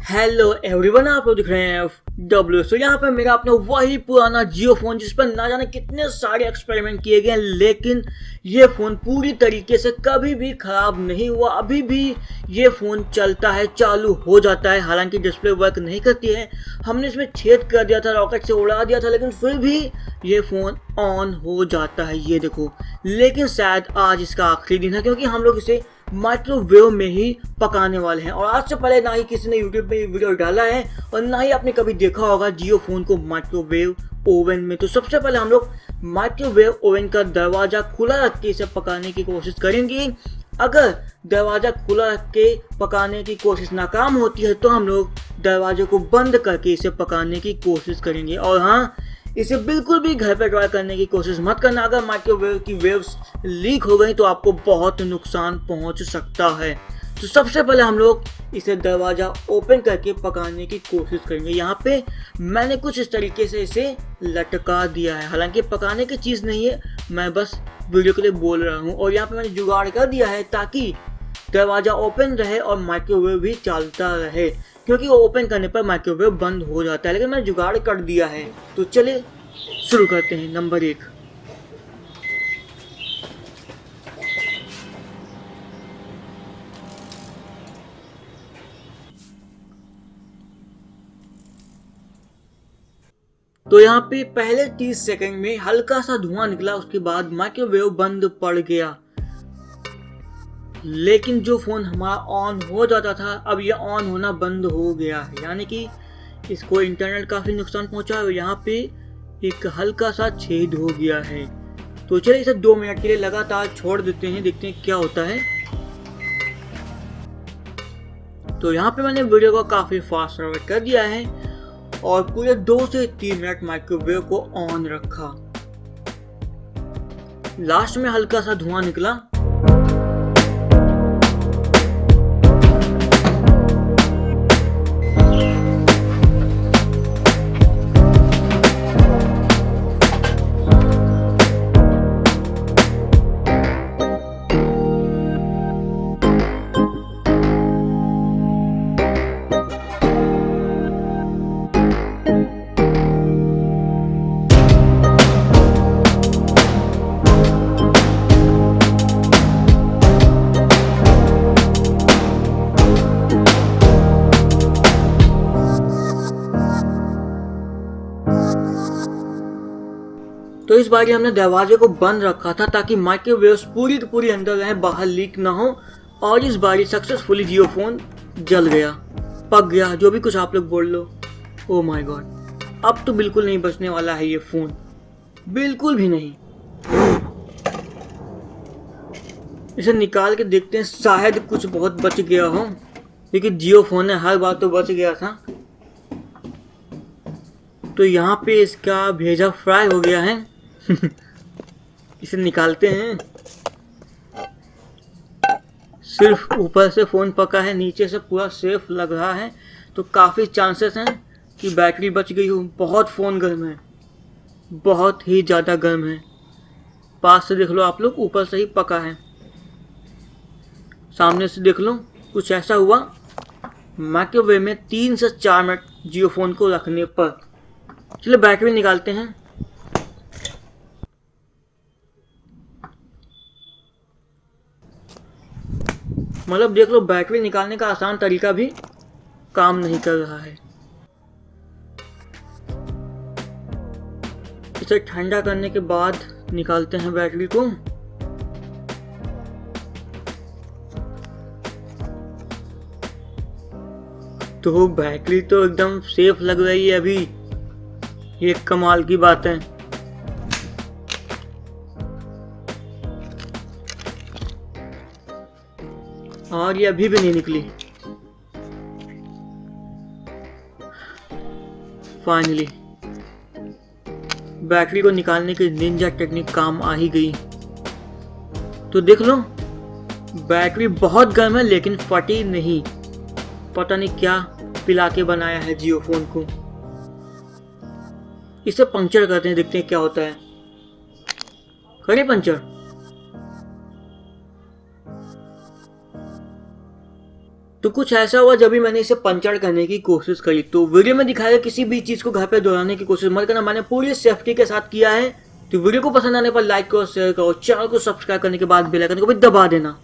Hello everyone, आप लोग दिख रहे हैं डब्ल्यू। सो यहाँ पे मेरा अपना वही पुराना जियो फोन जिस पर ना जाने कितने सारे एक्सपेरिमेंट किए गए, लेकिन ये फ़ोन पूरी तरीके से कभी भी ख़राब नहीं हुआ। अभी भी ये फ़ोन चलता है, चालू हो जाता है। हालांकि डिस्प्ले वर्क नहीं करती है, हमने इसमें छेद कर दिया था, रॉकेट से उड़ा दिया था, लेकिन फिर भी ये फ़ोन ऑन हो जाता है। ये देखो, लेकिन शायद आज इसका आखिरी दिन है, क्योंकि हम लोग इसे माइक्रोवेव में ही पकाने वाले हैं। और आज से पहले ना ही किसी ने यूट्यूब पे वीडियो डाला है और ना ही आपने कभी देखा होगा जियो फोन को माइक्रोवेव ओवन में। तो सबसे पहले हम लोग माइक्रोवेव ओवन का दरवाजा खुला रख के इसे पकाने की कोशिश करेंगे। अगर दरवाजा खुला रख के पकाने की कोशिश नाकाम होती है तो हम लोग दरवाजे को बंद करके इसे पकाने की कोशिश करेंगे। और हाँ, इसे बिल्कुल भी घर पे ट्राई करने की कोशिश मत करना। अगर माइक्रोवेव की वेव्स लीक हो गई तो आपको बहुत नुकसान पहुंच सकता है। तो सबसे पहले हम लोग इसे दरवाज़ा ओपन करके पकाने की कोशिश करेंगे। यहाँ पे मैंने कुछ इस तरीके से इसे लटका दिया है। हालांकि पकाने की चीज़ नहीं है, मैं बस वीडियो के लिए बोल रहा हूँ। और यहाँ पे मैंने जुगाड़ कर दिया है ताकि दरवाज़ा ओपन रहे और माइक्रोवेव भी चलता रहे, क्योंकि ओपन करने पर माइक्रोवेव बंद हो जाता है। लेकिन मैंने जुगाड़ कर दिया है। तो चलिए शुरू करते हैं। नंबर 1, तो यहाँ पे पहले 30 सेकंड में हल्का सा धुआं निकला, उसके बाद माइक्रोवेव बंद पड़ गया। लेकिन जो फोन हमारा ऑन हो जाता था, अब ये ऑन होना बंद हो गया है, यानी कि इसको इंटरनेट काफी नुकसान पहुंचा है। और यहाँ पे एक हल्का सा छेद हो गया है। तो चलिए इसे 2 मिनट के लिए लगातार छोड़ देते हैं, देखते हैं क्या होता है। तो यहाँ पे मैंने वीडियो को काफी फास्ट फॉरवर्ड कर दिया है और पूरे 2 से 3 मिनट माइक्रोवेव को ऑन रखा। लास्ट में हल्का सा धुआं निकला। तो इस बार हमने दरवाजे को बंद रखा था ताकि माइक्रोवेव्स पूरी की पूरी अंदर रहे, बाहर लीक ना हो। और इस बार सक्सेसफुली जियो फोन जल गया, पक गया, जो भी कुछ आप लोग बोल लो। ओ माय गॉड, अब तो बिल्कुल नहीं बचने वाला है ये फोन, बिल्कुल भी नहीं। इसे निकाल के देखते हैं, शायद कुछ बहुत बच गया हो, क्योंकि जियो फोन है, हर बार तो बच गया था। तो यहाँ पे इसका भेजा फ्राई हो गया है। इसे निकालते हैं। सिर्फ ऊपर से फोन पका है, नीचे से पूरा सेफ लग रहा है। तो काफ़ी चांसेस हैं कि बैटरी बच गई हो। बहुत फ़ोन गर्म है, बहुत ही ज़्यादा गर्म है। पास से देख लो आप लोग, ऊपर से ही पका है। सामने से देख लो, कुछ ऐसा हुआ। माइक्रोवेव में 3 से 4 मिनट जियो फोन को रखने पर। चलिए बैटरी निकालते हैं। मतलब देख लो, बैटरी निकालने का आसान तरीका भी काम नहीं कर रहा है। इसे ठंडा करने के बाद निकालते हैं बैटरी को। तो बैटरी तो एकदम सेफ लग रही है अभी, ये कमाल की बात है। और ये अभी भी नहीं निकली। फाइनली बैटरी को निकालने की निंजा टेक्निक काम आ ही गई। तो देख लो, बैटरी बहुत गर्म है लेकिन फटी नहीं। पता नहीं क्या पिला के बनाया है जियो फोन को। इसे पंक्चर करते हैं, देखते हैं क्या होता है। करें पंक्चर। तो कुछ ऐसा हुआ जब भी मैंने इसे पंचर करने की कोशिश करी। तो वीडियो में दिखाया गया किसी भी चीज़ को घर पे दोहराने की कोशिश मत करना, मैंने पूरी सेफ्टी के साथ किया है। तो वीडियो को पसंद आने पर लाइक करो, शेयर करो, चैनल को सब्सक्राइब करने के बाद बेल आइकन को भी दबा देना।